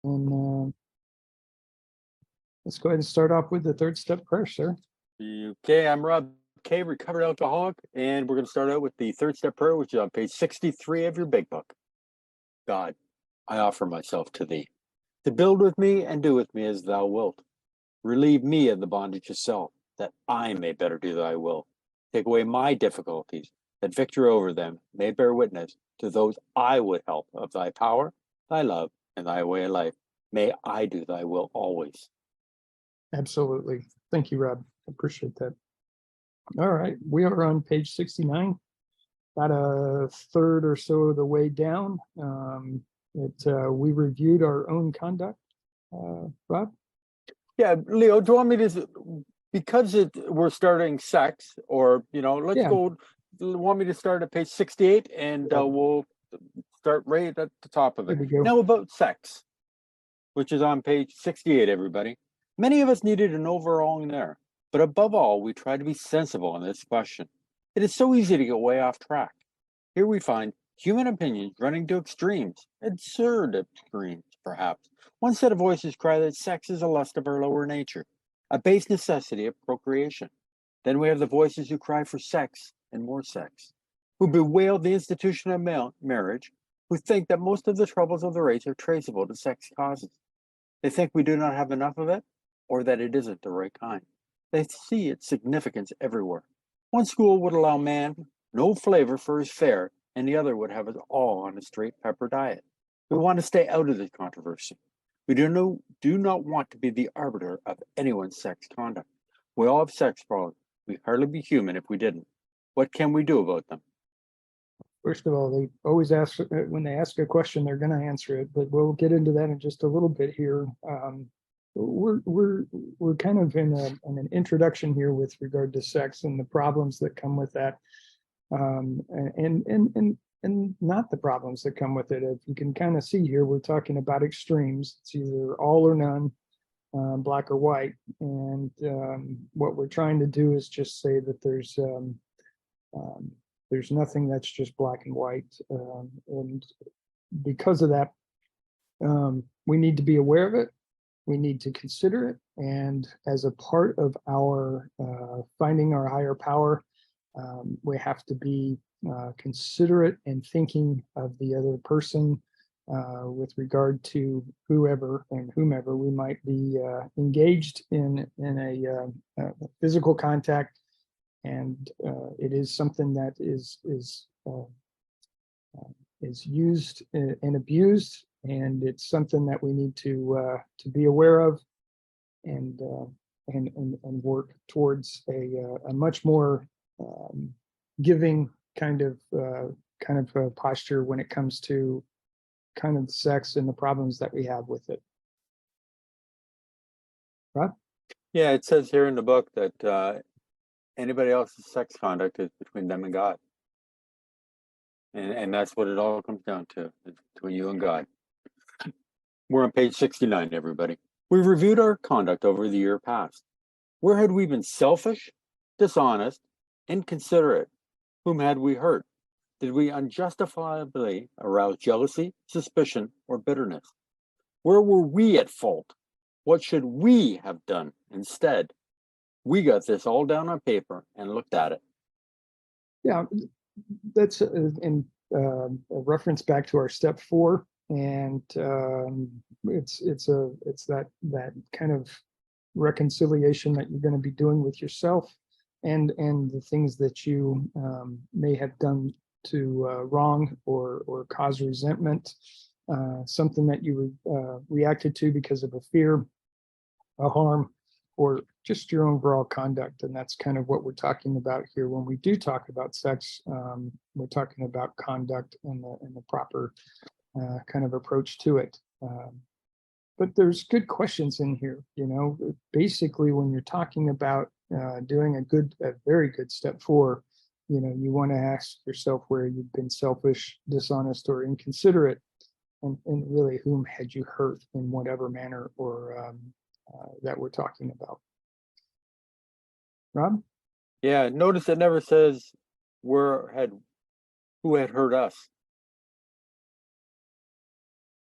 And let's go ahead and start off with the third step prayer, sir. Okay, I'm Rob K, recovered alcoholic, and we're going to start out with the third step prayer, which is on page 63 of your big book. God, I offer myself to thee, to build with me and do with me as thou wilt. Relieve me of the bondage of self, that I may better do thy will. Take away my difficulties, that victory over them may bear witness to those I would help of thy power, thy love, and thy way of life. May I do thy will always. Absolutely. Thank you, Rob. Appreciate that. All right, we are on page 69, about a third or so of the way down. We reviewed our own conduct. Rob? Yeah, Leo, do you want me to, because we're starting sex, or, let's Yeah. go, want me to start at page 68 and we'll start right at the top of it. There we go. Now about sex, which is on page 68, everybody. Many of us needed an overhauling there, but above all, we try to be sensible in this question. It is so easy to get way off track. Here we find human opinions running to extremes, absurd extremes, perhaps. One set of voices cry that sex is a lust of our lower nature, a base necessity of procreation. Then we have the voices who cry for sex and more sex, who bewail the institution of marriage, who think that most of the troubles of the race are traceable to sex causes. They think we do not have enough of it, or that it isn't the right kind. They see its significance everywhere. One school would allow man no flavor for his fare, and the other would have us all on a straight pepper diet. We want to stay out of this controversy. We do not want to be the arbiter of anyone's sex conduct. We all have sex problems. We'd hardly be human if we didn't. What can we do about them? First of all, they always ask, when they ask a question, they're going to answer it, but we'll get into that in just a little bit here. We're kind of in an introduction here with regard to sex and the problems that come with that, and not the problems that come with it. If you can kind of see here, we're talking about extremes. It's either all or none, black or white, and what we're trying to do is just say that there's nothing that's just black and white, and because of that, we need to be aware of it. We need to consider it, and as a part of our finding our higher power, we have to be considerate and thinking of the other person with regard to whoever and whomever we might be engaged in a physical contact. And it is something that is used and abused, and it's something that we need to be aware of, and work towards a much more giving kind of posture when it comes to kind of sex and the problems that we have with it. Rob? Yeah, it says here in the book that anybody else's sex conduct is between them and God. And that's what it all comes down to. It's between you and God. We're on page 69, everybody. We've reviewed our conduct over the year past. Where had we been selfish, dishonest, inconsiderate? Whom had we hurt? Did we unjustifiably arouse jealousy, suspicion, or bitterness? Where were we at fault? What should we have done instead? We got this all down on paper and looked at it. Yeah, that's in a reference back to our step 4, and it's that kind of reconciliation that you're going to be doing with yourself, and the things that you may have done to wrong or cause resentment, something that you reacted to because of a fear, a harm, or just your overall conduct. And that's kind of what we're talking about here when we do talk about sex. We're talking about conduct and the proper kind of approach to it. But there's good questions in here. Basically, when you're talking about doing a very good step 4, you want to ask yourself where you've been selfish, dishonest, or inconsiderate, and really whom had you hurt in whatever manner or that we're talking about. Rob? Yeah, notice it never says who had hurt us.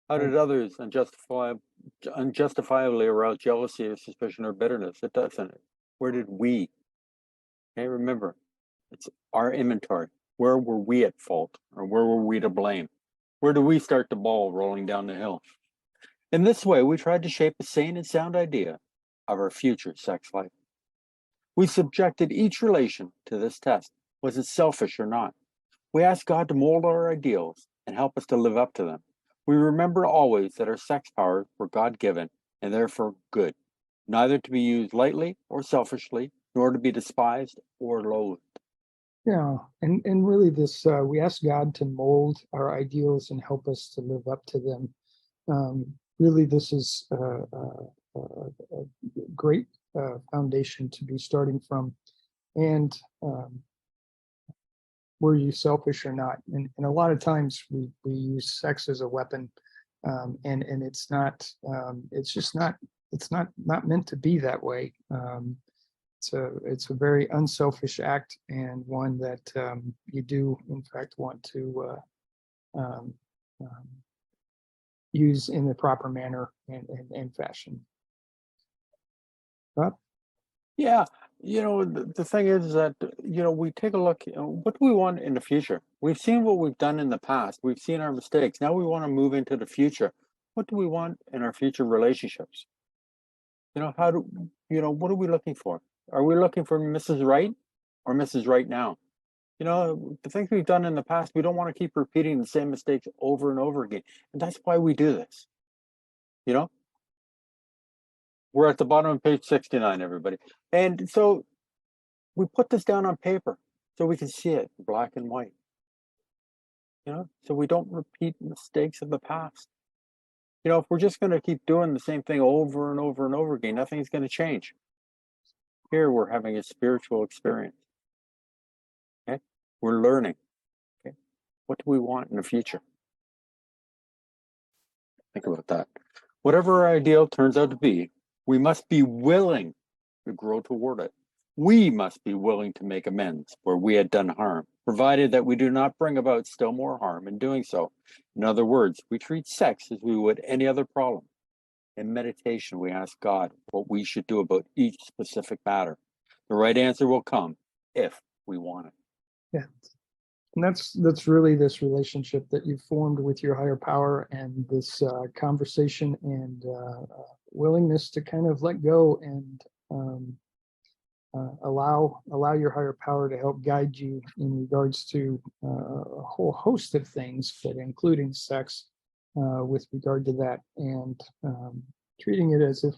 How did others unjustifiably arouse jealousy or suspicion or bitterness? It doesn't. Where did we? Okay, remember, it's our inventory. Where were we at fault, or where were we to blame? Where do we start the ball rolling down the hill? In this way, we tried to shape a sane and sound idea of our future sex life. We subjected each relation to this test. Was it selfish or not? We asked God to mold our ideals and help us to live up to them. We remember always that our sex powers were God-given and therefore good, neither to be used lightly or selfishly, nor to be despised or loathed. Yeah, and really this, we ask God to mold our ideals and help us to live up to them. Really, this is a great foundation to be starting from. And were you selfish or not? And a lot of times we use sex as a weapon, and it's not. It's just not. It's not meant to be that way. It's a very unselfish act, and one that you do in fact want to um, um, use in the proper manner and fashion. Rob? Yeah, the thing is that, we take a look, what do we want in the future? We've seen what we've done in the past. We've seen our mistakes. Now we want to move into the future. What do we want in our future relationships? What are we looking for? Are we looking for Mrs. Right or Mrs. Right now? The things we've done in the past, we don't want to keep repeating the same mistakes over and over again. And that's why we do this. We're at the bottom of page 69, everybody. And so we put this down on paper so we can see it in black and white. So we don't repeat mistakes of the past. If we're just going to keep doing the same thing over and over and over again, nothing's going to change. Here we're having a spiritual experience. Okay? We're learning. Okay? What do we want in the future? Think about that. Whatever our ideal turns out to be, we must be willing to grow toward it. We must be willing to make amends where we had done harm, provided that we do not bring about still more harm in doing so. In other words, we treat sex as we would any other problem. In meditation, we ask God what we should do about each specific matter. The right answer will come if we want it. Yeah. And that's really this relationship that you've formed with your higher power, and this conversation and willingness to kind of let go and allow your higher power to help guide you in regards to a whole host of things, but including sex, with regard to that, and treating it as if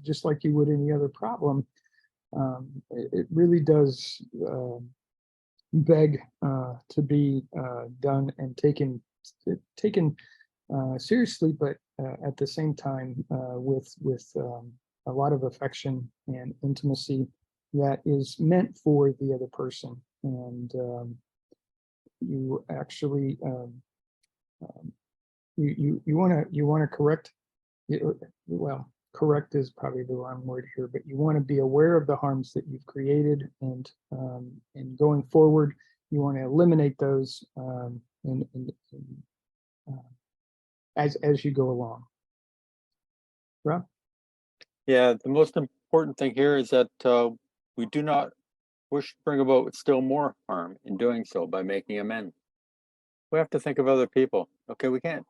just like you would any other problem. It really does beg to be done and taken seriously, but at the same time with a lot of affection and intimacy that is meant for the other person. And you actually you want to correct. Well, correct is probably the wrong word here, but you want to be aware of the harms that you've created, and going forward, you want to eliminate those as you go along. Rob? Yeah, the most important thing here is that we do not wish to bring about still more harm in doing so by making amends. We have to think of other people. Okay, we can't,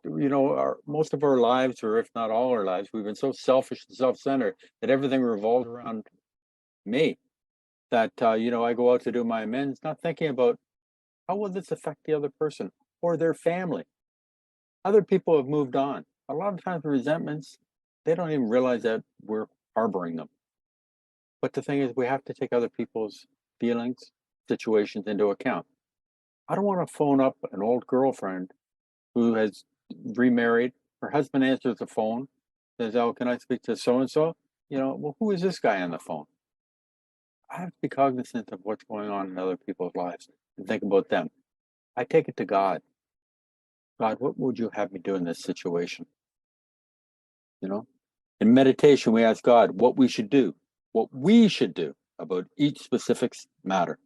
most of our lives, or if not all our lives, we've been so selfish and self-centered that everything revolves around me. That, I go out to do my amends, not thinking about how will this affect the other person or their family. Other people have moved on. A lot of times resentments, they don't even realize that we're harboring them. But the thing is, we have to take other people's feelings, situations into account. I don't want to phone up an old girlfriend who has remarried. Her husband answers the phone, says, "Oh, can I speak to so-and-so?" Well, who is this guy on the phone? I have to be cognizant of what's going on in other people's lives and think about them. I take it to God. God, what would you have me do in this situation? In meditation, we ask God what we should do about each specific matter.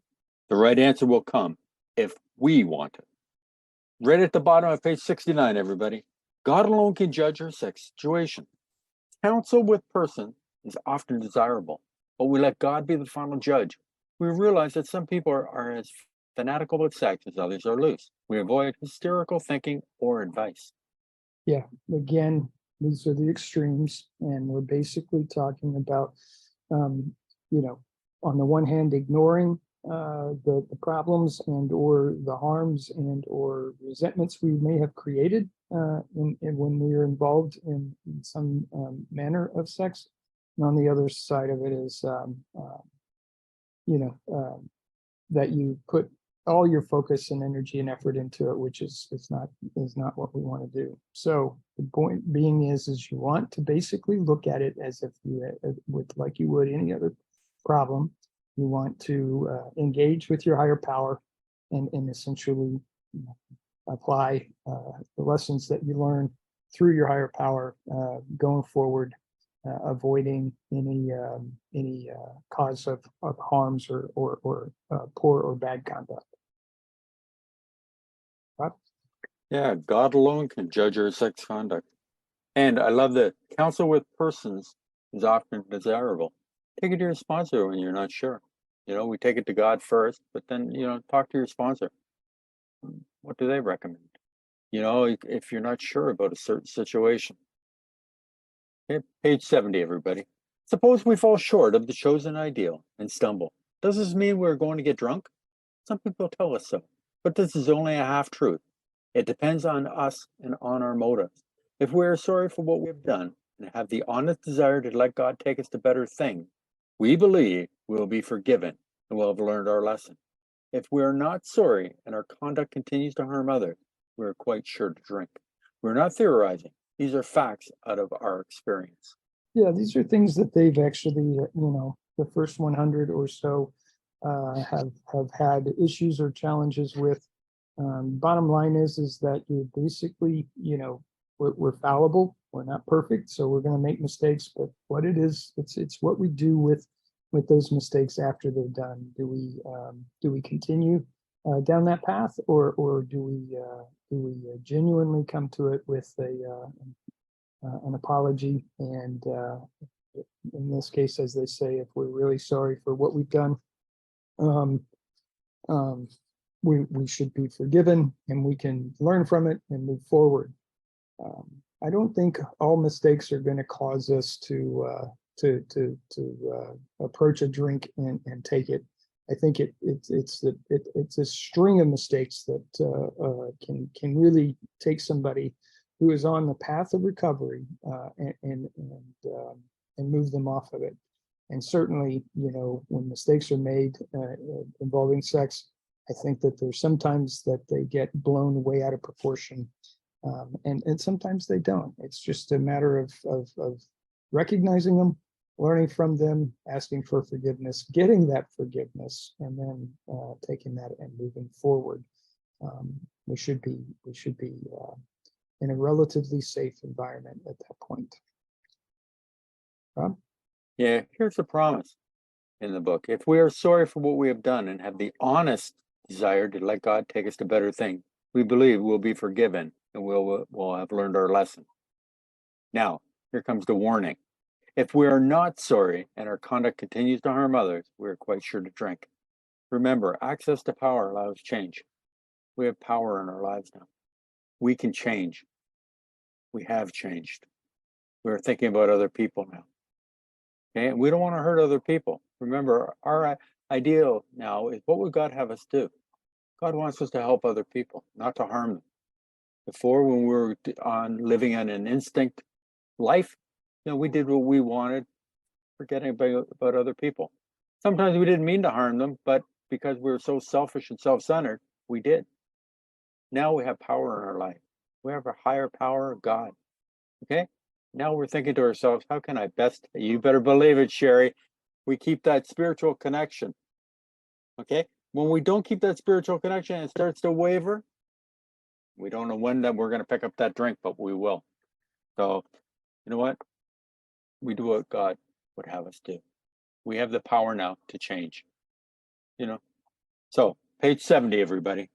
The right answer will come if we want it. Right at the bottom of page 69, everybody. God alone can judge our sex situation. Counsel with person is often desirable, but we let God be the final judge. We realize that some people are as fanatical about sex as others are loose. We avoid hysterical thinking or advice. Yeah, again, these are the extremes, and we're basically talking about, um, you know, on the one hand, ignoring the problems and or the harms and or resentments we may have created in when we are involved in some manner of sex. And on the other side of it is, you know, that you put all your focus and energy and effort into it, which is not what we want to do. So the point being is you want to basically look at it as if you would like you would any other problem. You want to engage with your higher power and essentially apply the lessons that you learn through your higher power going forward, avoiding any cause of harms or poor or bad conduct. Rob? Yeah, God alone can judge our sex conduct. And I love that counsel with persons is often desirable. Take it to your sponsor when you're not sure. We take it to God first, but then, talk to your sponsor. What do they recommend? If you're not sure about a certain situation. Okay, page 70, everybody. Suppose we fall short of the chosen ideal and stumble. Does this mean we're going to get drunk? Some people tell us so, but this is only a half truth. It depends on us and on our motives. If we are sorry for what we've done and have the honest desire to let God take us to better things, we believe we will be forgiven and will have learned our lesson. If we are not sorry and our conduct continues to harm others, we are quite sure to drink. We're not theorizing. These are facts out of our experience. Yeah, these are things that they've actually, the first 100 or so have had issues or challenges with. Bottom line is that you basically, we're fallible. We're not perfect, so we're going to make mistakes. But what it is, it's what we do with those mistakes after they're done. Do we continue down that path, or do we genuinely come to it with an apology? And in this case, as they say, if we're really sorry for what we've done, um, we should be forgiven and we can learn from it and move forward. I don't think all mistakes are going to cause us to approach a drink and take it. I think it's a string of mistakes that can really take somebody who is on the path of recovery and move them off of it. And certainly, when mistakes are made involving sex, I think that there's sometimes that they get blown way out of proportion, and sometimes they don't. It's just a matter of recognizing them, learning from them, asking for forgiveness, getting that forgiveness, and then taking that and moving forward. We should be in a relatively safe environment at that point. Rob? Yeah, here's a promise in the book. If we are sorry for what we have done and have the honest desire to let God take us to better things, we believe we'll be forgiven and we'll have learned our lesson. Now, here comes the warning. If we are not sorry and our conduct continues to harm others, we are quite sure to drink. Remember, access to power allows change. We have power in our lives now. We can change. We have changed. We're thinking about other people now. Okay, and we don't want to hurt other people. Remember, our ideal now is what would God have us do? God wants us to help other people, not to harm them. Before, when we were living on an instinct life, we did what we wanted, forgetting about other people. Sometimes we didn't mean to harm them, but because we were so selfish and self-centered, we did. Now we have power in our life. We have a higher power of God. Okay? Now we're thinking to ourselves, how can I best? You better believe it, Sherry. We keep that spiritual connection. Okay? When we don't keep that spiritual connection and it starts to waver, we don't know when that we're going to pick up that drink, but we will. So, you know what? We do what God would have us do. We have the power now to change. So, page 70, everybody.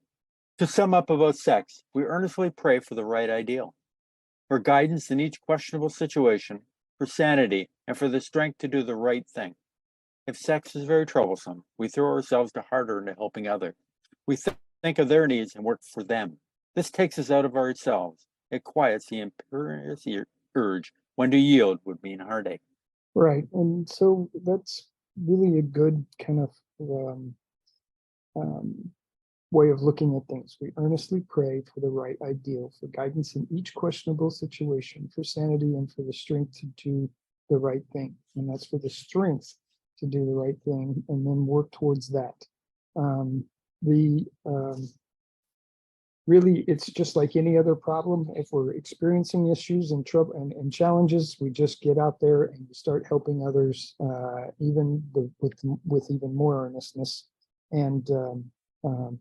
To sum up about sex, we earnestly pray for the right ideal. for guidance in each questionable situation, for sanity, and for the strength to do the right thing. If sex is very troublesome, we throw ourselves harder into helping others. We think of their needs and work for them. This takes us out of ourselves. It quiets the imperious urge when to yield would mean heartache. Right, and so that's really a good kind of um, way of looking at things. We earnestly pray for the right ideal, for guidance in each questionable situation, for sanity and for the strength to do the right thing. And that's for the strength to do the right thing and then work towards that. Really, it's just like any other problem. If we're experiencing issues and trouble and challenges, we just get out there and we start helping others, with even more earnestness. And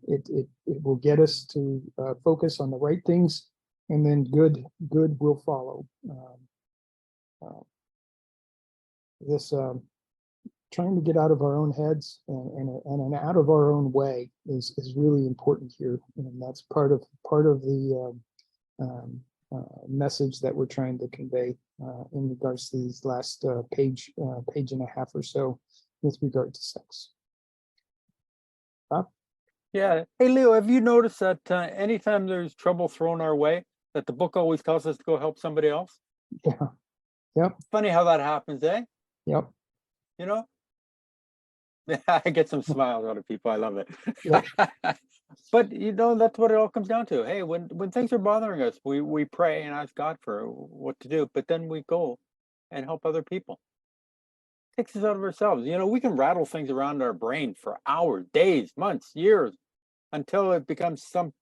it will get us to focus on the right things, and then good will follow. This trying to get out of our own heads and out of our own way is really important here, and that's part of the message that we're trying to convey in regards to these last page and a half or so with regard to sex. Yeah. Hey, Leo, have you noticed that anytime there's trouble thrown our way, that the book always tells us to go help somebody else? Yeah. Yep. Funny how that happens, eh? Yep. You know? I get some smiles out of people. I love it. Yep. But that's what it all comes down to. Hey, when things are bothering us, we pray and ask God for what to do, but then we go and help other people. It takes us out of ourselves. We can rattle things around our brain for hours, days, months, years, until it becomes some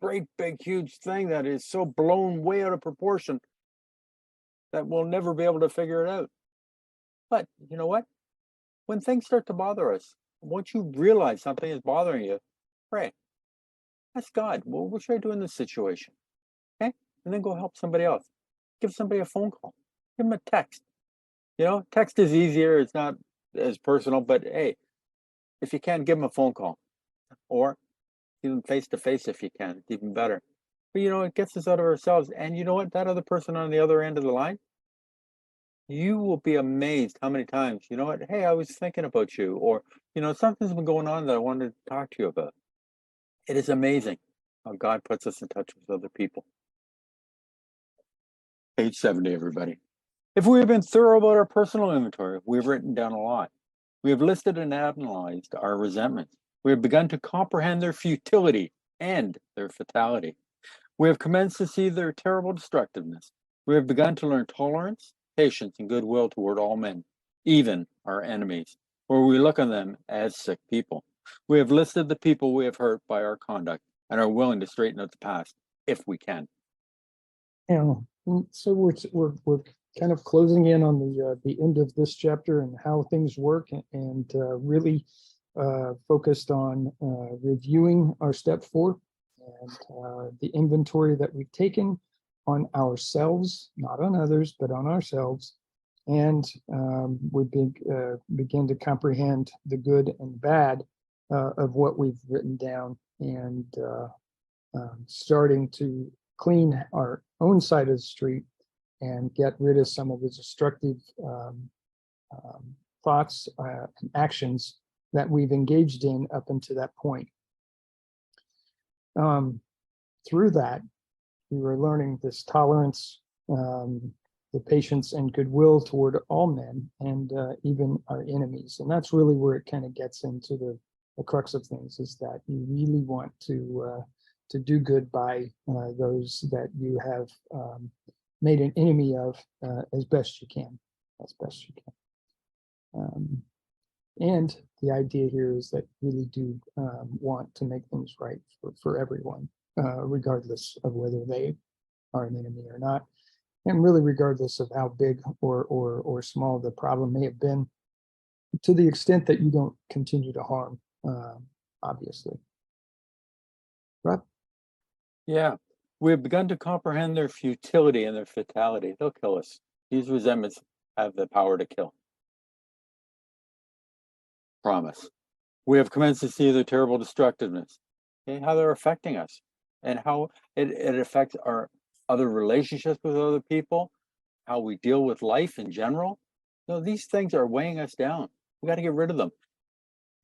great big huge thing that is so blown way out of proportion that we'll never be able to figure it out. But you know what? When things start to bother us, once you realize something is bothering you, pray. Ask God, well, what should I do in this situation? Okay? And then go help somebody else. Give somebody a phone call. Give them a text. Text is easier. It's not as personal, but hey, if you can, give them a phone call. Or even face to face if you can, it's even better. But it gets us out of ourselves. And you know what? That other person on the other end of the line, you will be amazed how many times, you know what? Hey, I was thinking about you, or something's been going on that I wanted to talk to you about. It is amazing how God puts us in touch with other people. Page 70, everybody. If we have been thorough about our personal inventory, we've written down a lot. We have listed and analyzed our resentments. We have begun to comprehend their futility and their fatality. We have commenced to see their terrible destructiveness. We have begun to learn tolerance, patience, and goodwill toward all men, even our enemies, for we look on them as sick people. We have listed the people we have hurt by our conduct and are willing to straighten out the past if we can. So we're kind of closing in on the end of this chapter and how things work, and really focused on reviewing our step 4 and the inventory that we've taken on ourselves, not on others, but on ourselves. And we begin to comprehend the good and bad of what we've written down, and starting to clean our own side of the street and get rid of some of the destructive thoughts and actions that we've engaged in up until that point. Through that, we were learning this tolerance, the patience and goodwill toward all men, and even our enemies. And that's really where it kind of gets into the crux of things, is that you really want to do good by those that you have made an enemy of as best you can. And the idea here is that you really do want to make things right for everyone, regardless of whether they are an enemy or not, and really regardless of how big or small the problem may have been, to the extent that you don't continue to harm, obviously. Right? Yeah, we have begun to comprehend their futility and their fatality. They'll kill us. These resentments have the power to kill. Promise. We have commenced to see their terrible destructiveness, okay, how they're affecting us, and how it affects our other relationships with other people, how we deal with life in general. These things are weighing us down. We got to get rid of them.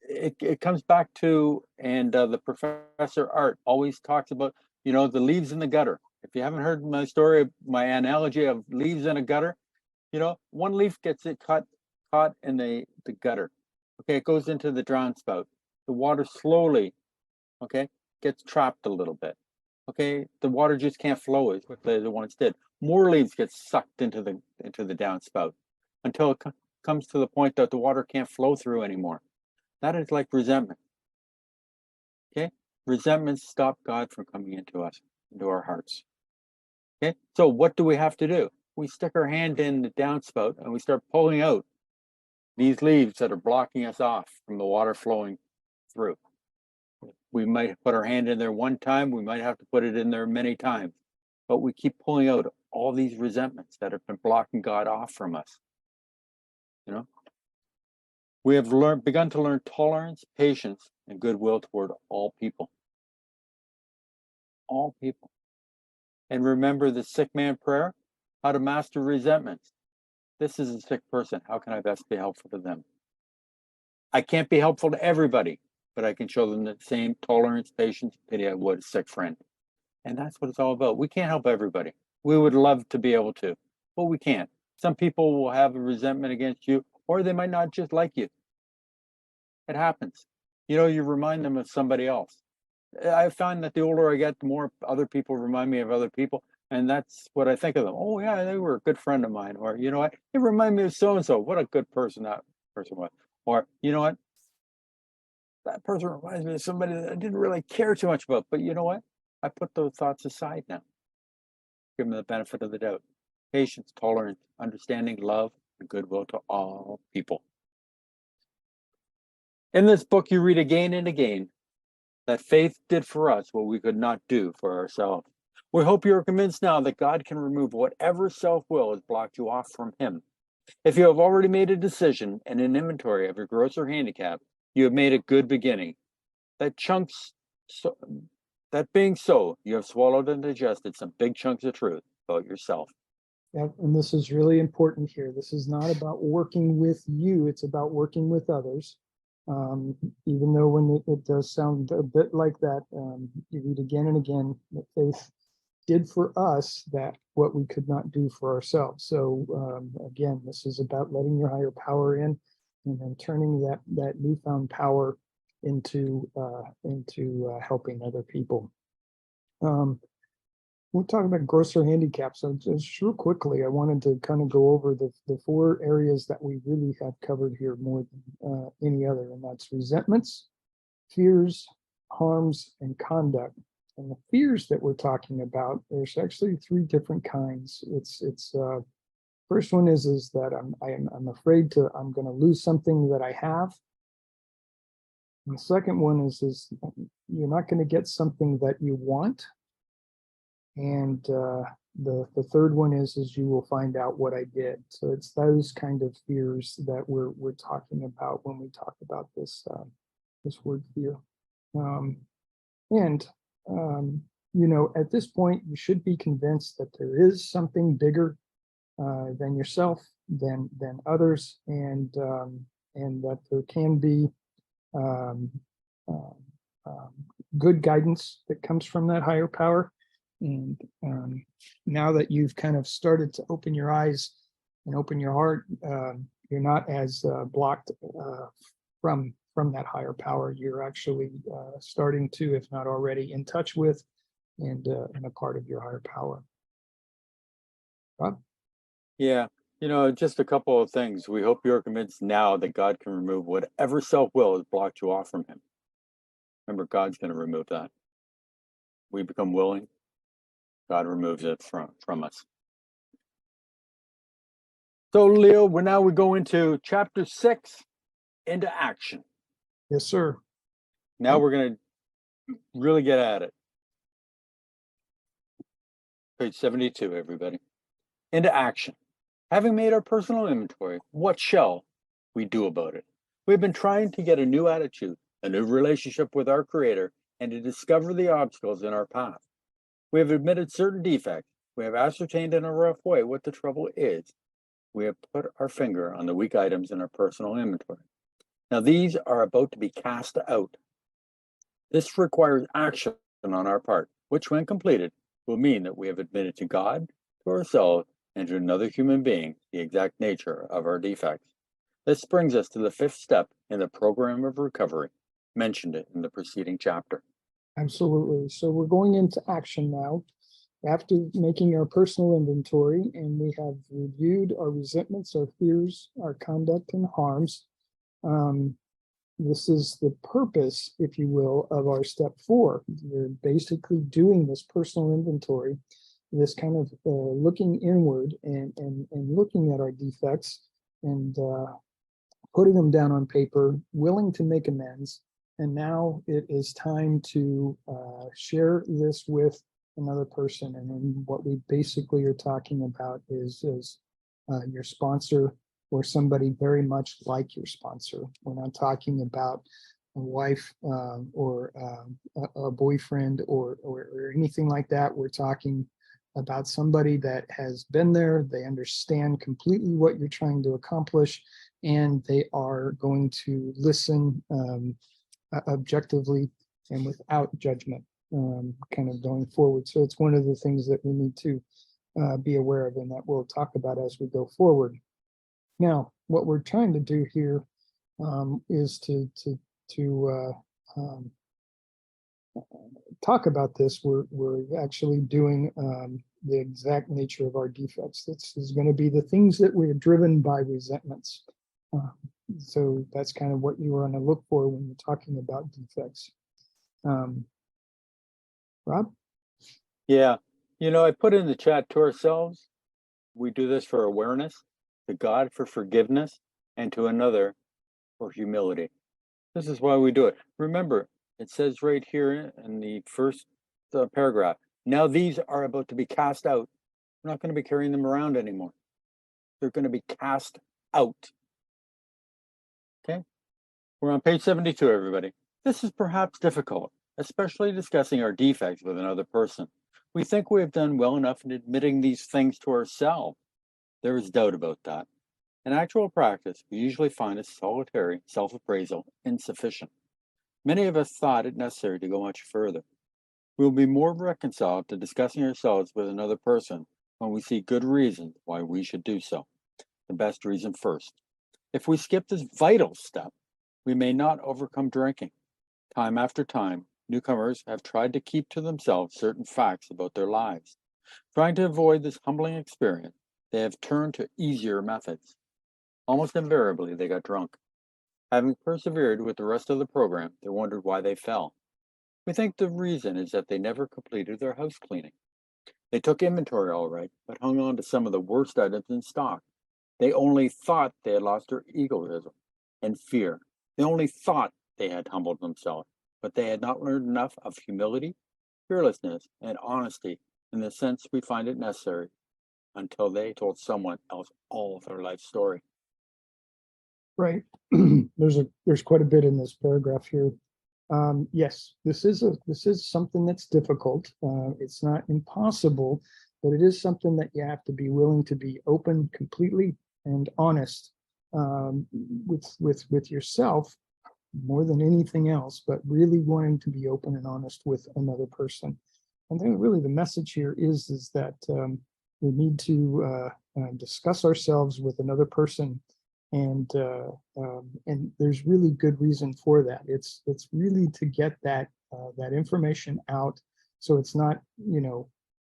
It comes back to, and the Professor Art always talks about, the leaves in the gutter. If you haven't heard my story, my analogy of leaves in a gutter, one leaf gets it caught in the gutter. Okay, it goes into the downspout. The water slowly, okay, gets trapped a little bit. Okay, the water just can't flow as quickly as it once did. More leaves get sucked into the downspout until it comes to the point that the water can't flow through anymore. That is like resentment. Okay, resentment stops God from coming into us, into our hearts. Okay, so what do we have to do? We stick our hand in the downspout and we start pulling out these leaves that are blocking us off from the water flowing through. We might put our hand in there one time, we might have to put it in there many times, but we keep pulling out all these resentments that have been blocking God off from us. We have begun to learn tolerance, patience, and goodwill toward all people. All people. And remember the sick man prayer, how to master resentments. This is a sick person. How can I best be helpful to them? I can't be helpful to everybody, but I can show them the same tolerance, patience, pity I would a sick friend. And that's what it's all about. We can't help everybody. We would love to be able to, but we can't. Some people will have a resentment against you, or they might not just like you. It happens. You remind them of somebody else. I find that the older I get, the more other people remind me of other people. And that's what I think of them. Oh, yeah, they were a good friend of mine. Or, you know what? It reminded me of so-and-so. What a good person that person was. Or, you know what? That person reminds me of somebody that I didn't really care too much about. But you know what? I put those thoughts aside now. Give them the benefit of the doubt. Patience, tolerance, understanding, love, and goodwill to all people. In this book, you read again and again that faith did for us what we could not do for ourselves. We hope you are convinced now that God can remove whatever self-will has blocked you off from Him. If you have already made a decision and an inventory of your grosser handicap, you have made a good beginning. That being so, you have swallowed and digested some big chunks of truth about yourself. Yeah, and this is really important here. This is not about working with you, it's about working with others. Even though when it does sound a bit like that, you read again and again that faith did for us that what we could not do for ourselves. So again, this is about letting your higher power in and then turning that newfound power into helping other people. We're talking about grosser handicaps. So just real quickly, I wanted to kind of go over the 4 areas that we really have covered here more than any other, and that's resentments, fears, harms, and conduct. And the fears that we're talking about, there's actually 3 different kinds. It's first one is that I'm afraid I'm going to lose something that I have. And the second one is you're not going to get something that you want. And the third one is you will find out what I did. So it's those kind of fears that we're talking about when we talk about this word fear. At this point, you should be convinced that there is something bigger than yourself, than others, and that there can be good guidance that comes from that higher power. And now that you've kind of started to open your eyes and open your heart, you're not as blocked from that higher power. You're actually starting to, if not already, in touch with and a part of your higher power. Rob? Yeah, just a couple of things. We hope you're convinced now that God can remove whatever self-will has blocked you off from Him. Remember, God's going to remove that. We become willing, God removes it from us. So, Leo, we go into chapter 6, into action. Yes, sir. Now we're going to really get at it. Page 72, everybody. Into action. Having made our personal inventory, what shall we do about it? We've been trying to get a new attitude, a new relationship with our Creator, and to discover the obstacles in our path. We have admitted certain defects, We have ascertained in a rough way what the trouble is. We have put our finger on the weak items in our personal inventory. Now these are about to be cast out. This requires action on our part, which when completed will mean that we have admitted to God, to ourselves, and to another human being the exact nature of our defects. This brings us to the fifth step in the program of recovery, mentioned in the preceding chapter. Absolutely. So we're going into action now. After making our personal inventory, and we have reviewed our resentments, our fears, our conduct and harms. This is the purpose, if you will, of our step 4. We're basically doing this personal inventory, this kind of looking inward and looking at our defects and putting them down on paper, willing to make amends. And now it is time to share this with another person. And then what we basically are talking about is your sponsor or somebody very much like your sponsor. We're not talking about a wife or a boyfriend or anything like that. We're talking about somebody that has been there. They understand completely what you're trying to accomplish, and they are going to listen objectively and without judgment, kind of going forward. So it's one of the things that we need to be aware of and that we'll talk about as we go forward. Now, what we're trying to do here is to talk about this. We're actually doing the exact nature of our defects. This is going to be the things that we're driven by resentments. So that's kind of what you want to look for when you're talking about defects. Rob? Yeah, I put in the chat to ourselves, we do this for awareness, to God for forgiveness, and to another for humility. This is why we do it. Remember, it says right here in the first paragraph, now these are about to be cast out. We're not going to be carrying them around anymore. They're going to be cast out. Okay? We're on page 72, everybody. This is perhaps difficult, especially discussing our defects with another person. We think we have done well enough in admitting these things to ourselves. There is doubt about that. In actual practice, we usually find a solitary self-appraisal insufficient. Many of us thought it necessary to go much further. We will be more reconciled to discussing ourselves with another person when we see good reasons why we should do so. The best reason first. If we skip this vital step, we may not overcome drinking. Time after time, newcomers have tried to keep to themselves certain facts about their lives. Trying to avoid this humbling experience, they have turned to easier methods. Almost invariably, they got drunk. Having persevered with the rest of the program, they wondered why they fell. We think the reason is that they never completed their house cleaning. They took inventory all right, but hung on to some of the worst items in stock. They only thought they had lost their egoism and fear. They only thought they had humbled themselves, but they had not learned enough of humility, fearlessness, and honesty in the sense we find it necessary until they told someone else all of their life story. Right. There's quite a bit in this paragraph here. Yes, this is something that's difficult. It's not impossible, but it is something that you have to be willing to be open completely and honest with yourself more than anything else, but really wanting to be open and honest with another person. And then really the message here is that we need to discuss ourselves with another person. And there's really good reason for that. It's really to get that information out, so it's not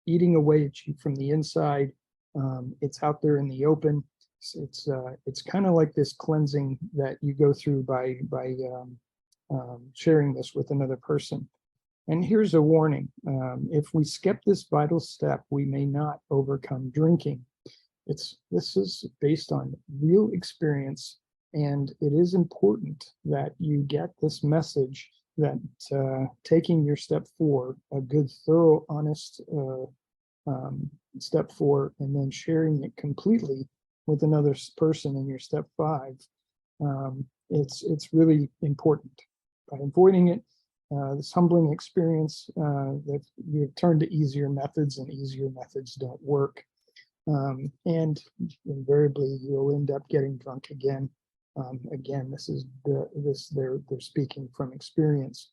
eating away at you from the inside. It's out there in the open. It's kind of like this cleansing that you go through by sharing this with another person. And here's a warning: if we skip this vital step, we may not overcome drinking. This is based on real experience, and it is important that you get this message that taking your step 4, a good, thorough, honest step 4, and then sharing it completely with another person in your step 5, it's really important. By avoiding it, this humbling experience that we've turned to easier methods, and easier methods don't work. And invariably, you'll end up getting drunk again. Again, they're speaking from experience.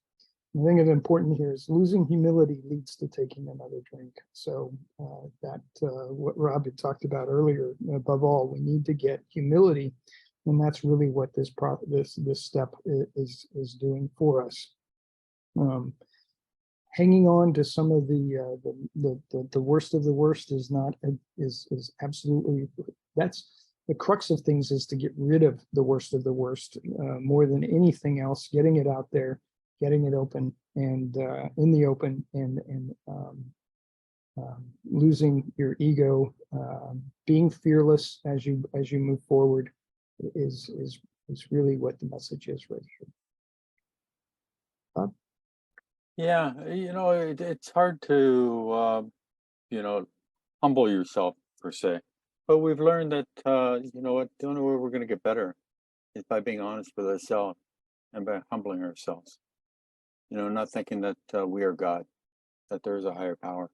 The thing that's important here is losing humility leads to taking another drink. So what Rob had talked about earlier, above all, we need to get humility, and that's really what this step is doing for us. Hanging on to some of the worst of the worst is not is absolutely, that's the crux of things, is to get rid of the worst of the worst more than anything else. Getting it out there, getting it open and in the open, and losing your ego, being fearless as you move forward is really what the message is right here. Yeah, it's hard to, humble yourself per se, but we've learned that, the only way we're going to get better is by being honest with ourselves and by humbling ourselves. Not thinking that we are God, that there is a higher power,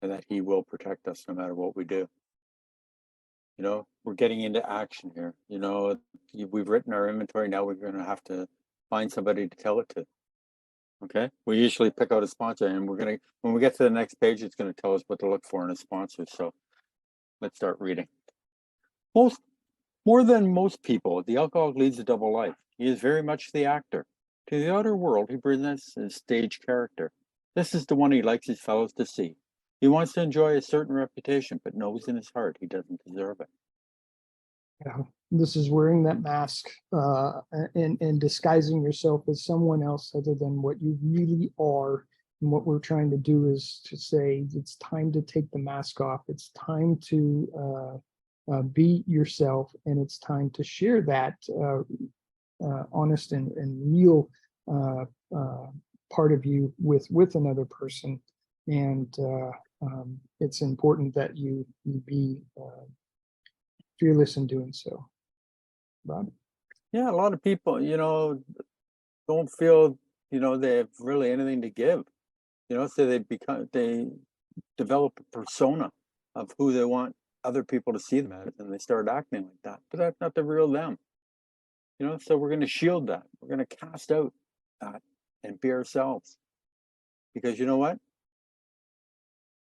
and that He will protect us no matter what we do. We're getting into action here. We've written our inventory. Now we're going to have to find somebody to tell it to. Okay, we usually pick out a sponsor, and when we get to the next page, it's going to tell us what to look for in a sponsor. So let's start reading. More than most people, the alcoholic leads a double life. He is very much the actor. To the outer world, he presents his stage character. This is the one he likes his fellows to see. He wants to enjoy a certain reputation, but knows in his heart he doesn't deserve it. Yeah, this is wearing that mask and disguising yourself as someone else other than what you really are. And what we're trying to do is to say it's time to take the mask off. It's time to be yourself, and it's time to share that honest and real part of you with another person. And it's important that you be fearless in doing so. Rob? Yeah, a lot of people, don't feel, they have really anything to give. So they develop a persona of who they want other people to see them as, and they start acting like that. But that's not the real them. So we're going to shield that. We're going to cast out that and be ourselves. Because you know what?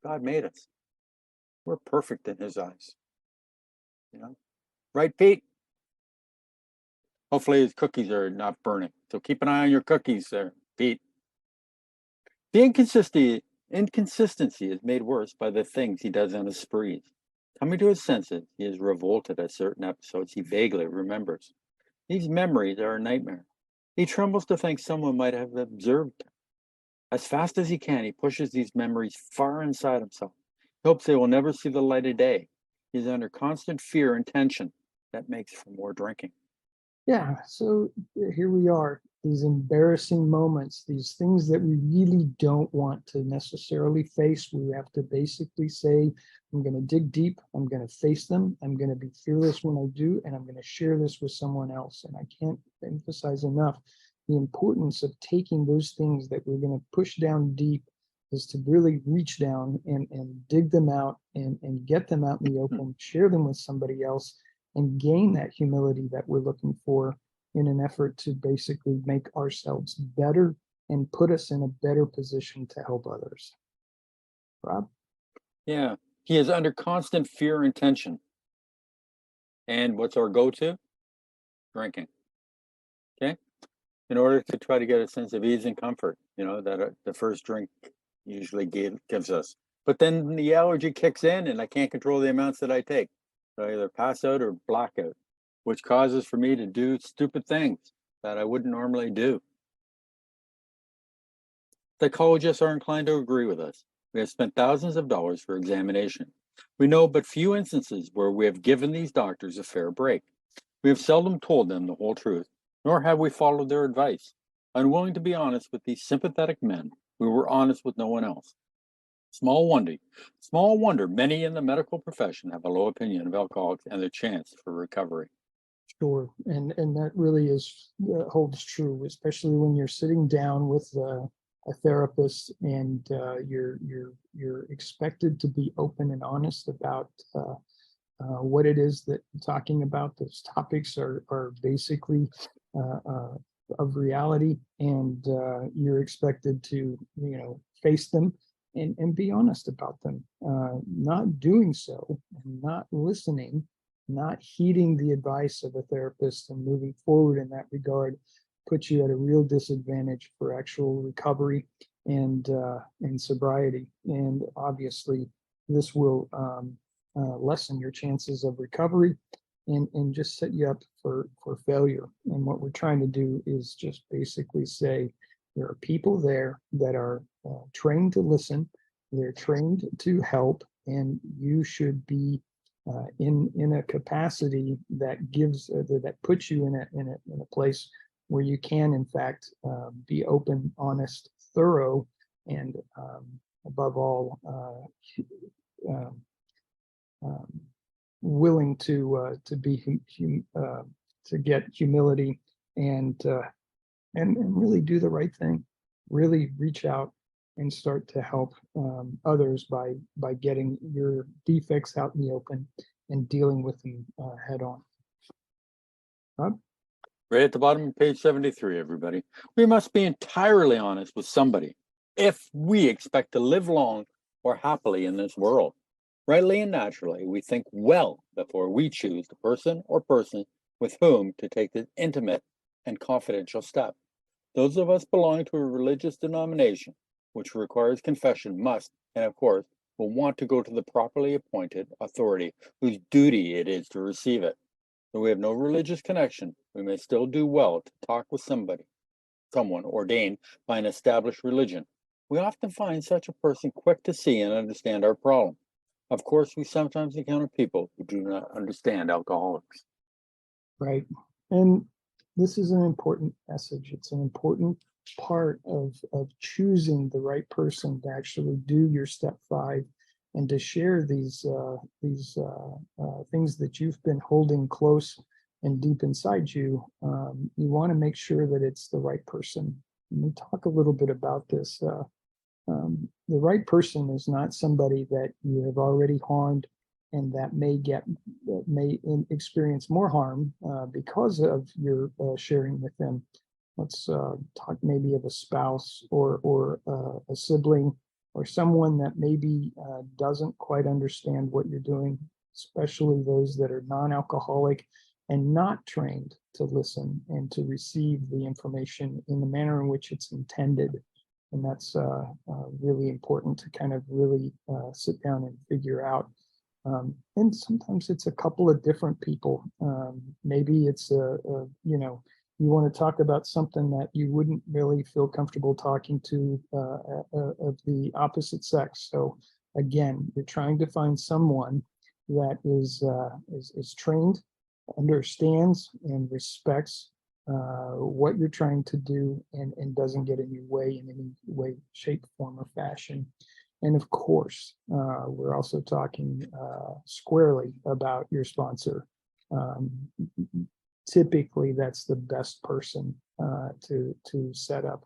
God made us. We're perfect in His eyes. Right, Pete? Hopefully his cookies are not burning. So keep an eye on your cookies there, Pete. The inconsistency is made worse by the things he does on his sprees. Coming to his senses, he is revolted at certain episodes he vaguely remembers. These memories are a nightmare. He trembles to think someone might have observed him. As fast as he can, he pushes these memories far inside himself. He hopes they will never see the light of day. He is under constant fear and tension. That makes for more drinking. Yeah, so here we are, these embarrassing moments, these things that we really don't want to necessarily face. We have to basically say, I'm going to dig deep, I'm going to face them, I'm going to be fearless when I do, and I'm going to share this with someone else. And I can't emphasize enough the importance of taking those things that we're going to push down deep, is to really reach down and dig them out and get them out in the open, share them with somebody else, and gain that humility that we're looking for in an effort to basically make ourselves better and put us in a better position to help others. Rob? Yeah, he is under constant fear and tension. And what's our go-to? Drinking. Okay? In order to try to get a sense of ease and comfort, that the first drink usually gives us. But then the allergy kicks in and I can't control the amounts that I take. So I either pass out or black out, which causes for me to do stupid things that I wouldn't normally do. Psychologists are inclined to agree with us. We have spent thousands of dollars for examination. We know but few instances where we have given these doctors a fair break. We have seldom told them the whole truth, nor have we followed their advice. Unwilling to be honest with these sympathetic men, we were honest with no one else. Small wonder many in the medical profession have a low opinion of alcoholics and their chance for recovery. Sure, and that really is holds true, especially when you're sitting down with a therapist and you're expected to be open and honest about what it is that you're talking about. Those topics are basically of reality, and you're expected to face them and be honest about them. Not doing so and not listening, not heeding the advice of a therapist and moving forward in that regard puts you at a real disadvantage for actual recovery and sobriety. And obviously, this will lessen your chances of recovery and just set you up for failure. And what we're trying to do is just basically say there are people there that are trained to listen, they're trained to help, and you should be in a capacity that gives that puts you in a place where you can in fact be open, honest, thorough, and above all um, um, willing to be to get humility and really do the right thing, really reach out and start to help others by getting your defects out in the open and dealing with them head on. Rob? Right at the bottom of page 73, everybody. We must be entirely honest with somebody if we expect to live long or happily in this world. Rightly and naturally, we think well before we choose the person or persons with whom to take this intimate and confidential step. Those of us belonging to a religious denomination which requires confession must, and of course, will want to go to the properly appointed authority whose duty it is to receive it. Though we have no religious connection, we may still do well to talk with someone ordained by an established religion. We often find such a person quick to see and understand our problem. Of course, we sometimes encounter people who do not understand alcoholics. Right. And this is an important message. It's an important part of choosing the right person to actually do your step 5 and to share these things that you've been holding close and deep inside you. You want to make sure that it's the right person. And we talk a little bit about this. The right person is not somebody that you have already harmed and that may experience more harm because of your sharing with them. Let's talk maybe of a spouse or a sibling or someone that maybe doesn't quite understand what you're doing, especially those that are non-alcoholic and not trained to listen and to receive the information in the manner in which it's intended. And that's really important to kind of really sit down and figure out. And sometimes it's a couple of different people. Maybe it's you want to talk about something that you wouldn't really feel comfortable talking to of the opposite sex. So again, you're trying to find someone that is trained, understands, and respects what you're trying to do and doesn't get in your way in any way, shape, form, or fashion. And of course, we're also talking squarely about your sponsor. Typically, that's the best person to set up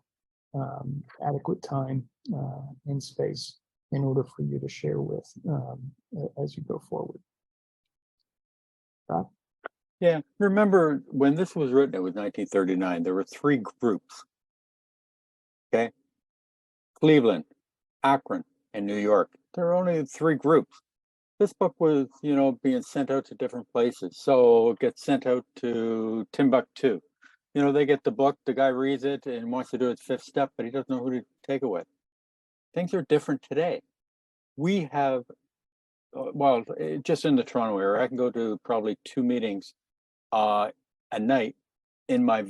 adequate time and space in order for you to share with as you go forward. Rob? Yeah, remember when this was written, it was 1939. There were 3 groups. Okay, Cleveland, Akron, and New York. There are only 3 groups. This book was, being sent out to different places. So it gets sent out to Timbuktu. They get the book, the guy reads it and wants to do his 5th step, but he doesn't know who to take it with. Things are different today. We have, just in the Toronto area, I can go to probably 2 meetings a night in my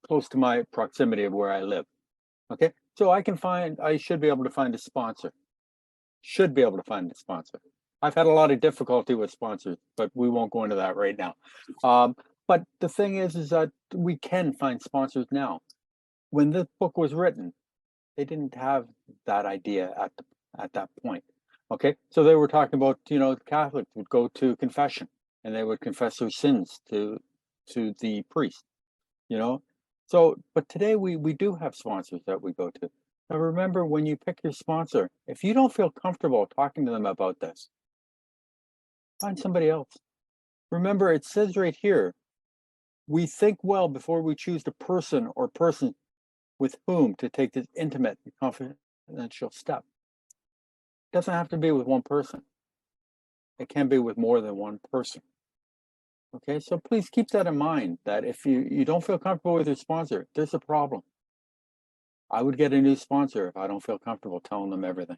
close to my proximity of where I live. Okay, so I should be able to find a sponsor. Should be able to find a sponsor. I've had a lot of difficulty with sponsors, but we won't go into that right now. But the thing is that we can find sponsors now. When this book was written, they didn't have that idea at that point. Okay, so they were talking about Catholics would go to confession. and they would confess their sins to the priest, you know. So, but today we do have sponsors that we go to. Now remember, when you pick your sponsor, if you don't feel comfortable talking to them about this, find somebody else. Remember, it says right here, we think well before we choose the person or person with whom to take this intimate and confidential step. It doesn't have to be with one person. It can be with more than one person. Okay, so please keep that in mind, that if you don't feel comfortable with your sponsor, there's a problem. I would get a new sponsor if I don't feel comfortable telling them everything.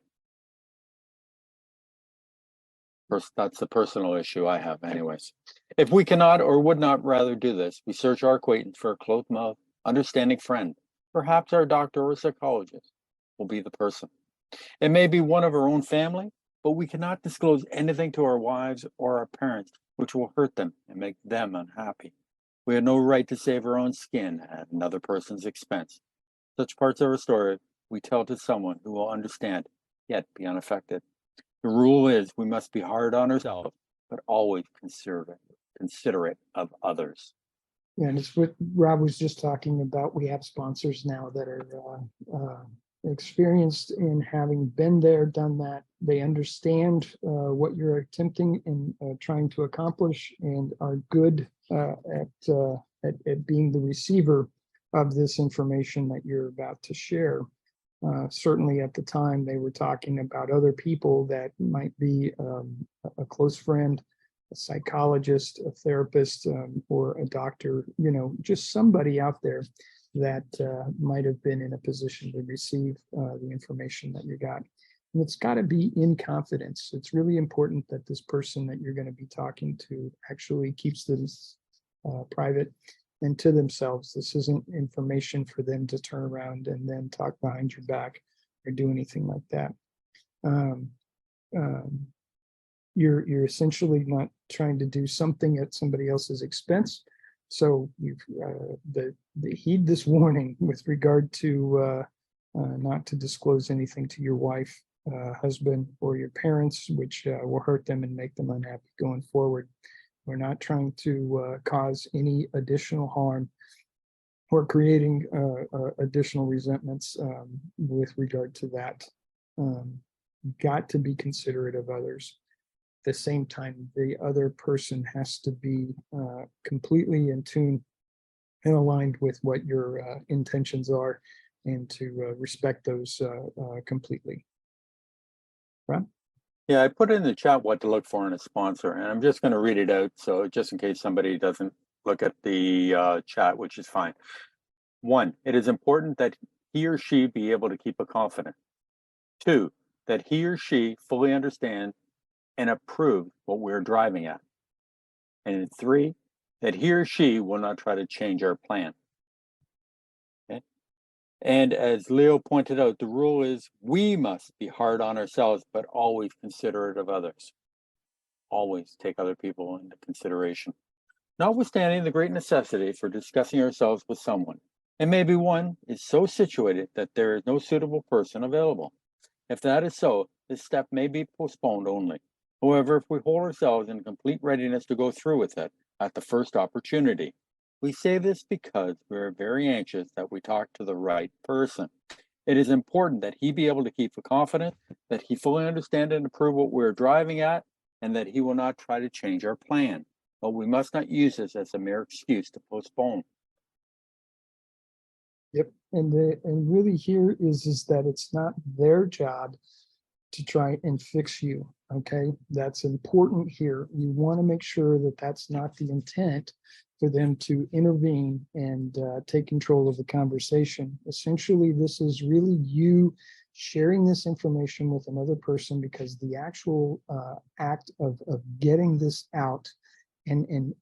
First, that's the personal issue I have anyways. If we cannot or would not rather do this, we search our acquaintance for a close-mouthed, understanding friend. Perhaps our doctor or psychologist will be the person. It may be one of our own family, but we cannot disclose anything to our wives or our parents which will hurt them and make them unhappy. We have no right to save our own skin at another person's expense. Such parts of our story we tell to someone who will understand, yet be unaffected. The rule is we must be hard on ourselves, but always considerate of others. Yeah, and it's what Rob was just talking about. We have sponsors now that are experienced in having been there, done that. They understand what you're attempting and trying to accomplish, and are good at being the receiver of this information that you're about to share. Certainly at the time, they were talking about other people that might be a close friend, a psychologist, a therapist, or a doctor, just somebody out there that might have been in a position to receive the information that you got. And it's got to be in confidence. It's really important that this person that you're going to be talking to actually keeps this private and to themselves. This isn't information for them to turn around and then talk behind your back or do anything like that. You're essentially not trying to do something at somebody else's expense. So you've heed this warning with regard to not to disclose anything to your wife, husband, or your parents, which will hurt them and make them unhappy going forward. We're not trying to cause any additional harm or creating additional resentments with regard to that. Got to be considerate of others. At the same time, the other person has to be completely in tune and aligned with what your intentions are, and to respect those completely. Rob? Yeah, I put in the chat what to look for in a sponsor, and I'm just going to read it out. So just in case somebody doesn't look at the chat, which is fine. 1, it is important that he or she be able to keep a confidence. 2, that he or she fully understand and approve what we're driving at. And 3, that he or she will not try to change our plan. Okay? And as Leo pointed out, the rule is we must be hard on ourselves, but always considerate of others. Always take other people into consideration. Notwithstanding the great necessity for discussing ourselves with someone, and maybe one is so situated that there is no suitable person available. If that is so, this step may be postponed only. However, if we hold ourselves in complete readiness to go through with it at the first opportunity, we say this because we are very anxious that we talk to the right person. It is important that he be able to keep confident, that he fully understand and approve what we're driving at, and that he will not try to change our plan. But we must not use this as a mere excuse to postpone. Yep, and really here is that it's not their job to try and fix you. Okay, that's important here. You want to make sure that that's not the intent for them to intervene and take control of the conversation. Essentially, this is really you sharing this information with another person, because the actual act of getting this out and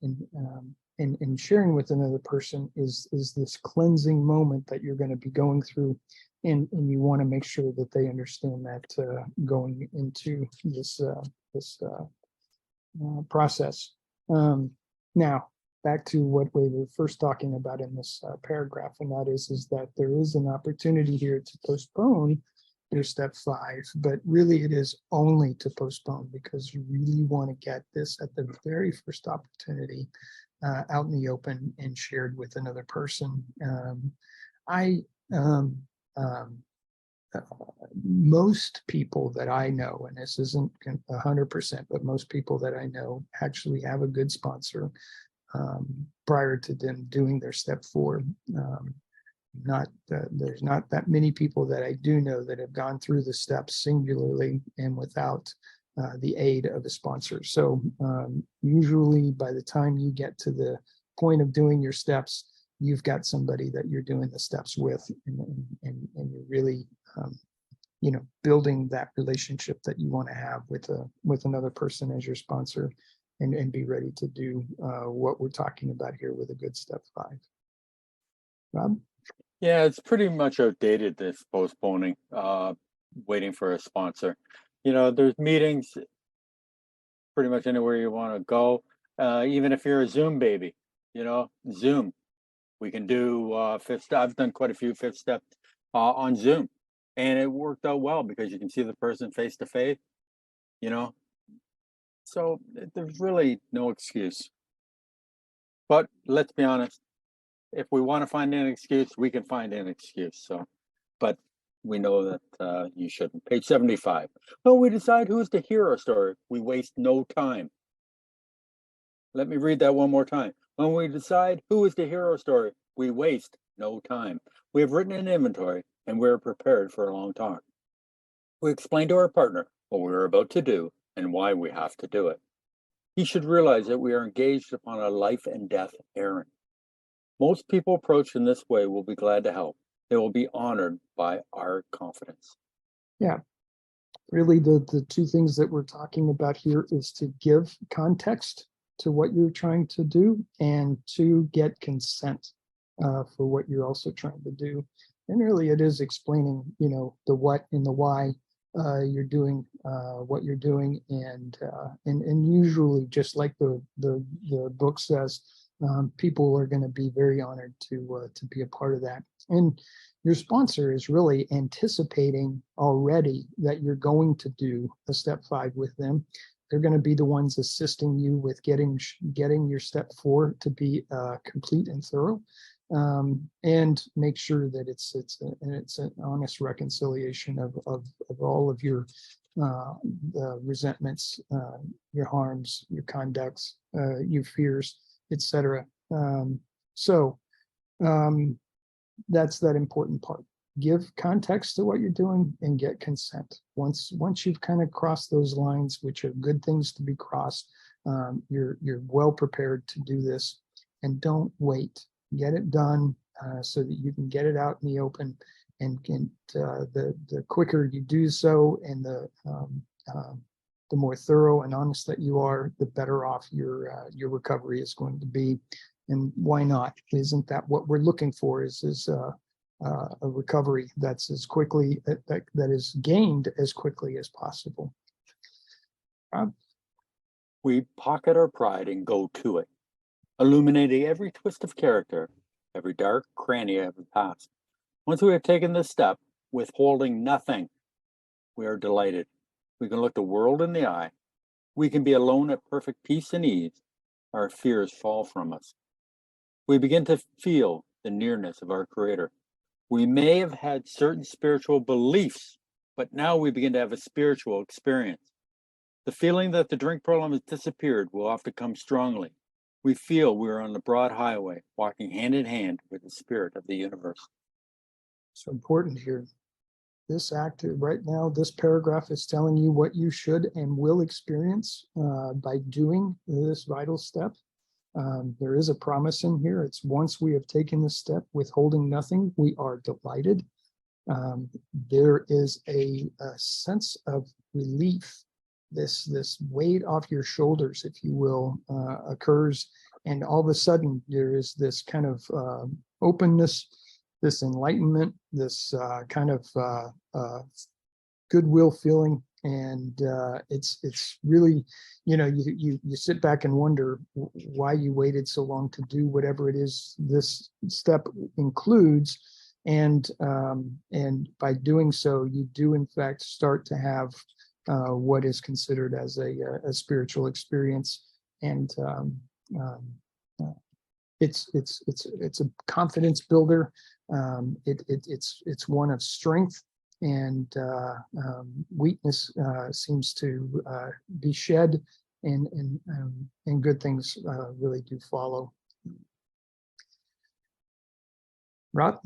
sharing with another person is this cleansing moment that you're going to be going through, and you want to make sure that they understand that going into this process. Now, back to what we were first talking about in this paragraph, and that is that there is an opportunity here to postpone your step 5, but really it is only to postpone because you really want to get this at the very first opportunity out in the open and shared with another person. I most people that I know, and this isn't 100%, but most people that I know actually have a good sponsor prior to them doing their step 4. There's not that many people that I do know that have gone through the steps singularly and without the aid of a sponsor. So usually by the time you get to the point of doing your steps, you've got somebody that you're doing the steps with, and you're really building that relationship that you want to have with another person as your sponsor, and be ready to do what we're talking about here with a good step 5. Rob? Yeah, it's pretty much outdated, this postponing, waiting for a sponsor. There's meetings pretty much anywhere you want to go. Even if you're a Zoom baby, Zoom. We can do fifth step. I've done quite a few fifth steps on Zoom, and it worked out well because you can see the person face to face, So there's really no excuse. But let's be honest, if we want to find an excuse, we can find an excuse. But we know that you shouldn't. Page 75. When we decide who's the hero story, we waste no time. Let me read that one more time. When we decide who is the hero story, we waste no time. We have written an inventory and we're prepared for a long talk. We explain to our partner what we're about to do and why we have to do it. He should realize that we are engaged upon a life and death errand. Most people approached in this way will be glad to help. They will be honored by our confidence. Yeah. Really, the two things that we're talking about here is to give context to what you're trying to do and to get consent for what you're also trying to do. And really, it is explaining, the what and the why you're doing what you're doing, and usually, just like the book says, people are going to be very honored to be a part of that. And your sponsor is really anticipating already that you're going to do a step 5 with them. They're going to be the ones assisting you with getting your step 4 to be complete and thorough, and make sure that it's an honest reconciliation of all of your resentments, your harms, your conducts, your fears, etc. That's that important part. Give context to what you're doing and get consent. Once you've kind of crossed those lines, which are good things to be crossed, you're well prepared to do this. And don't wait. Get it done so that you can get it out in the open. And the quicker you do so, and the more thorough and honest that you are, the better off your recovery is going to be. And why not? Isn't that what we're looking for? Is a recovery that's as quickly that is gained as quickly as possible. We pocket our pride and go to it, illuminating every twist of character, every dark cranny of the past. Once we have taken this step, withholding nothing, we are delighted. We can look the world in the eye. We can be alone at perfect peace and ease. Our fears fall from us. We begin to feel the nearness of our Creator. We may have had certain spiritual beliefs, but now we begin to have a spiritual experience. The feeling that the drink problem has disappeared will often come strongly. We feel we are on the broad highway, walking hand in hand with the spirit of the universe. So important here. This act right now, this paragraph is telling you what you should and will experience by doing this vital step. There is a promise in here. It's once we have taken this step, withholding nothing, we are delighted. There is a sense of relief. This weight off your shoulders, if you will, occurs, and all of a sudden there is this kind of openness, this enlightenment, this kind of goodwill feeling. And it's really, you sit back and wonder why you waited so long to do whatever it is this step includes. And by doing so, you do in fact start to have what is considered as a spiritual experience. And it's a confidence builder. It's one of strength, and weakness seems to be shed, and good things really do follow. Rob?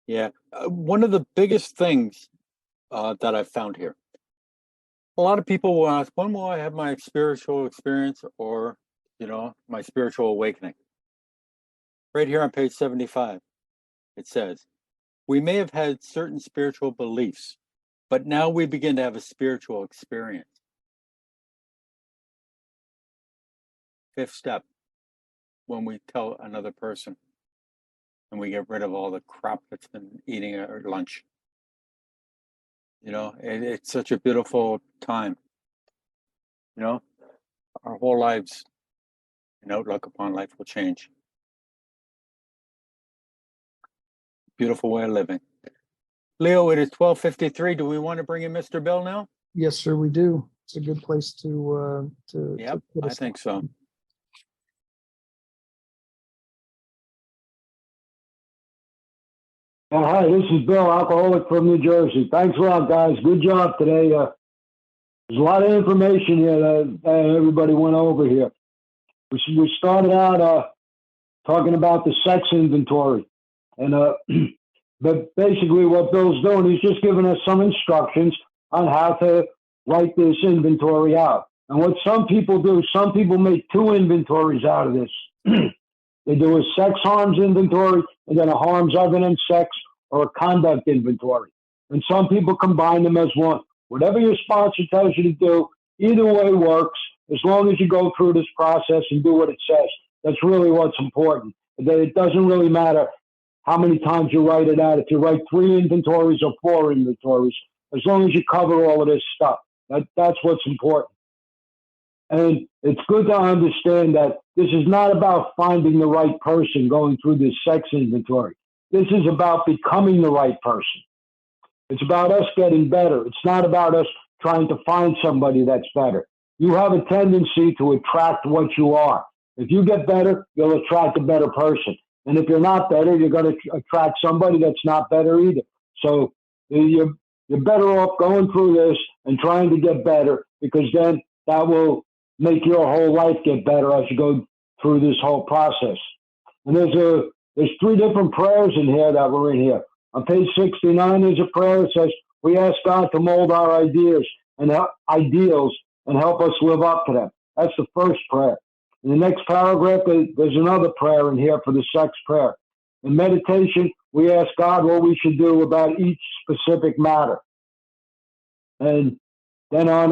Yeah, one of the biggest things that I've found here, a lot of people will ask, when will I have my spiritual experience, or, my spiritual awakening? Right here on page 75, it says, we may have had certain spiritual beliefs, but now we begin to have a spiritual experience. Fifth step, when we tell another person and we get rid of all the crap that's been eating our lunch. It's such a beautiful time. Our whole lives and outlook upon life will change. Beautiful way of living. Leo, it is 12:53. Do we want to bring in Mr. Bill now? Yes, sir, we do. It's a good place to Yep, put I us think so. Hi, this is Bill, alcoholic from New Jersey. Thanks a lot, guys. Good job today. There's a lot of information here that everybody went over here. We started out talking about the sex inventory. And but basically what Bill's doing, he's just giving us some instructions on how to write this inventory out. And what some people do, some people make two inventories out of this. They do a sex harms inventory and then a harms other than sex, or a conduct inventory. And some people combine them as one. Whatever your sponsor tells you to do, either way works, as long as you go through this process and do what it says. That's really what's important. It doesn't really matter how many times you write it out. If you write 3 inventories or 4 inventories, as long as you cover all of this stuff, that's what's important. And it's good to understand that this is not about finding the right person going through this sex inventory. This is about becoming the right person. It's about us getting better. It's not about us trying to find somebody that's better. You have a tendency to attract what you are. If you get better, you'll attract a better person. And if you're not better, you're going to attract somebody that's not better either. So you're better off going through this and trying to get better, because then that will make your whole life get better as you go through this whole process. And there's 3 different prayers in here that were in here. On page 69, there's a prayer that says, we ask God to mold our ideas and ideals and help us live up to them. That's the first prayer. In the next paragraph, there's another prayer in here for the sex prayer. In meditation, we ask God what we should do about each specific matter. And then on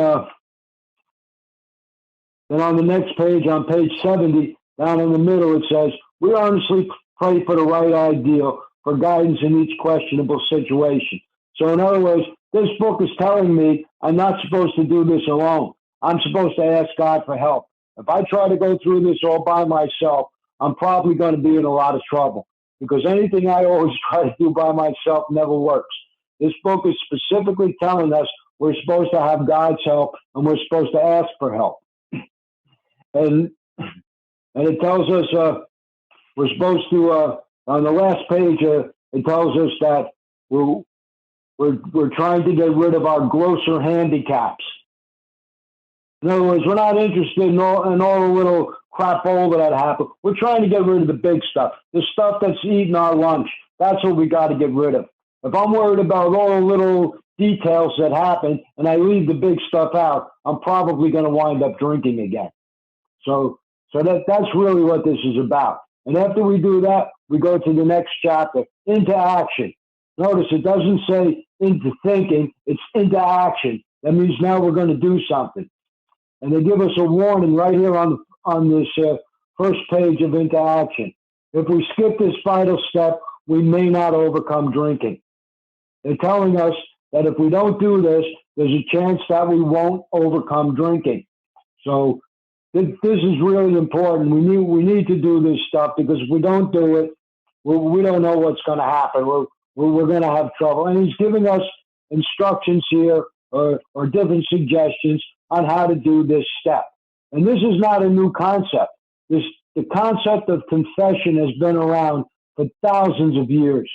the next page, on page 70, down in the middle, it says, we honestly pray for the right ideal for guidance in each questionable situation. So in other words, this book is telling me I'm not supposed to do this alone. I'm supposed to ask God for help. If I try to go through this all by myself, I'm probably going to be in a lot of trouble, because anything I always try to do by myself never works. This book is specifically telling us we're supposed to have God's help, and we're supposed to ask for help. And it tells us we're supposed to, on the last page, it tells us that we're trying to get rid of our grosser handicaps. In other words, we're not interested in all the little crap all that happen. We're trying to get rid of the big stuff, the stuff that's eating our lunch. That's what we got to get rid of. If I'm worried about all the little details that happen and I leave the big stuff out, I'm probably going to wind up drinking again. So that's really what this is about. And after we do that, we go to the next chapter, into action. Notice it doesn't say into thinking, it's into action. That means now we're going to do something. And they give us a warning right here on this first page of into action. If we skip this vital step, we may not overcome drinking. They're telling us that if we don't do this, there's a chance that we won't overcome drinking. So this is really important. We need to do this stuff, because if we don't do it, we don't know what's going to happen. We're we're going to have trouble. And he's giving us instructions here or different suggestions on how to do this step. And this is not a new concept. The concept of confession has been around for thousands of years.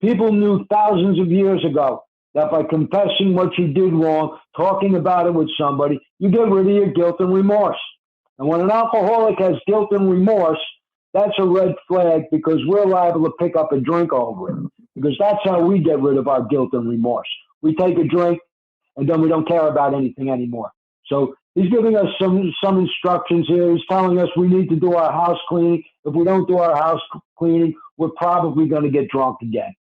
People knew thousands of years ago that by confessing what you did wrong, talking about it with somebody, you get rid of your guilt and remorse. And when an alcoholic has guilt and remorse, that's a red flag, because we're liable to pick up a drink over it. Because that's how we get rid of our guilt and remorse. We take a drink and then we don't care about anything anymore. So he's giving us some instructions here. He's telling us we need to do our house cleaning. If we don't do our house cleaning, we're probably going to get drunk again.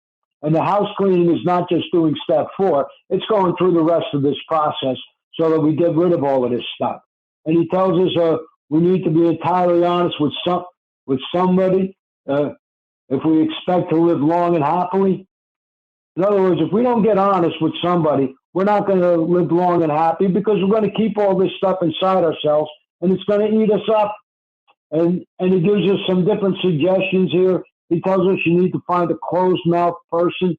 And the house cleaning is not just doing step 4. It's going through the rest of this process so that we get rid of all of this stuff. And he tells us we need to be entirely honest with somebody if we expect to live long and happily. In other words, if we don't get honest with somebody, we're not going to live long and happy, because we're going to keep all this stuff inside ourselves and it's going to eat us up. And he gives us some different suggestions here. He tells us you need to find a closed-mouth person.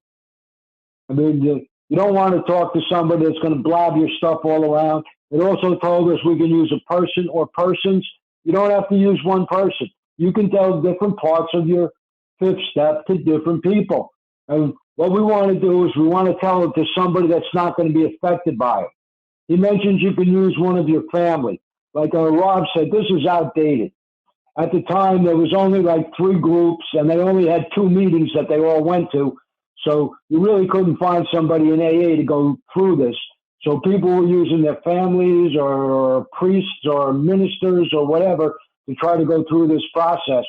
I mean, you don't want to talk to somebody that's going to blab your stuff all around. It also told us we can use a person or persons. You don't have to use one person. You can tell different parts of your 5th step to different people. And what we want to do is we want to tell it to somebody that's not going to be affected by it. He mentions you can use one of your family. Like Rob said, this is outdated. At the time, there was only like 3 groups, and they only had 2 meetings that they all went to. So you really couldn't find somebody in AA to go through this. So people were using their families or priests or ministers or whatever to try to go through this process.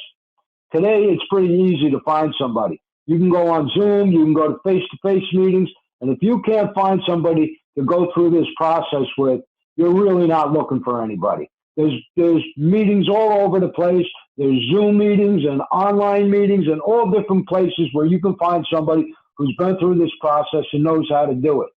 Today, it's pretty easy to find somebody. You can go on Zoom, you can go to face-to-face meetings, and if you can't find somebody to go through this process with, you're really not looking for anybody. There's meetings all over the place. There's Zoom meetings and online meetings and all different places where you can find somebody who's been through this process and knows how to do it.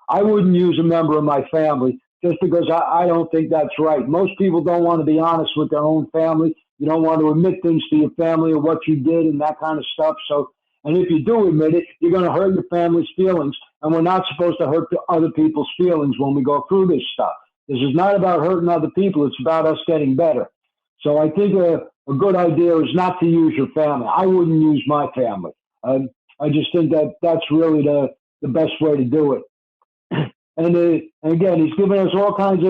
I wouldn't use a member of my family just because I don't think that's right. Most people don't want to be honest with their own family. You don't want to admit things to your family of what you did and that kind of stuff. So, and if you do admit it, you're going to hurt your family's feelings. And we're not supposed to hurt other people's feelings when we go through this stuff. This is not about hurting other people. It's about us getting better. So I think a good idea is not to use your family. I wouldn't use my family. I just think that's really the best way to do it. And again, he's giving us all kinds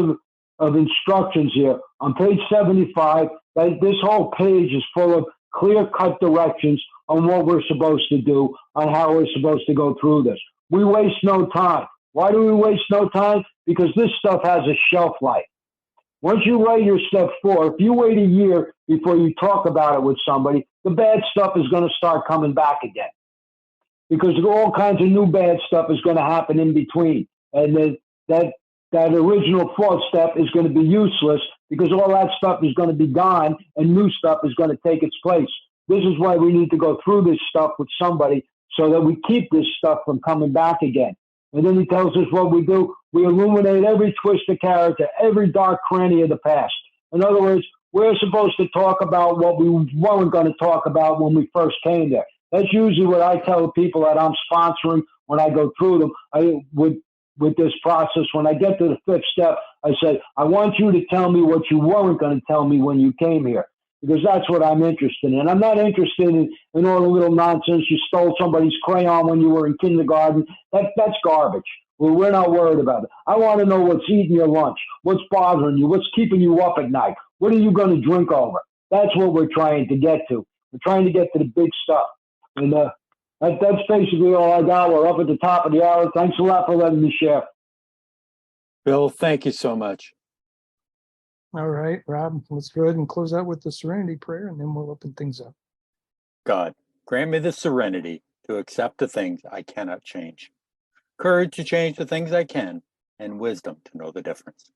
of instructions here. On page 75, this whole page is full of clear-cut directions on what we're supposed to do, on how we're supposed to go through this. We waste no time. Why do we waste no time? Because this stuff has a shelf life. Once you write your step 4, if you wait a year before you talk about it with somebody, the bad stuff is going to start coming back again. Because all kinds of new bad stuff is going to happen in between. And that original 4th step is going to be useless, because all that stuff is going to be gone and new stuff is going to take its place. This is why we need to go through this stuff with somebody so that we keep this stuff from coming back again. And then he tells us what we do. We illuminate every twist of character, every dark cranny of the past. In other words, we're supposed to talk about what we weren't going to talk about when we first came there. That's usually what I tell people that I'm sponsoring when I go through them. With this process, when I get to the 5th step, I say, I want you to tell me what you weren't going to tell me when you came here, because that's what I'm interested in. I'm not interested in all the little nonsense. You stole somebody's crayon when you were in kindergarten. That's garbage. Well, we're not worried about it. I want to know what's eating your lunch, what's bothering you, what's keeping you up at night. What are you going to drink over? That's what we're trying to get to. We're trying to get to the big stuff. And that's basically all I got. We're up at the top of the hour. Thanks a lot for letting me share. Bill, thank you so much. All right, Rob, let's go ahead and close out with the serenity prayer, and then we'll open things up. God, grant me the serenity to accept the things I cannot change, courage to change the things I can, and wisdom to know the difference.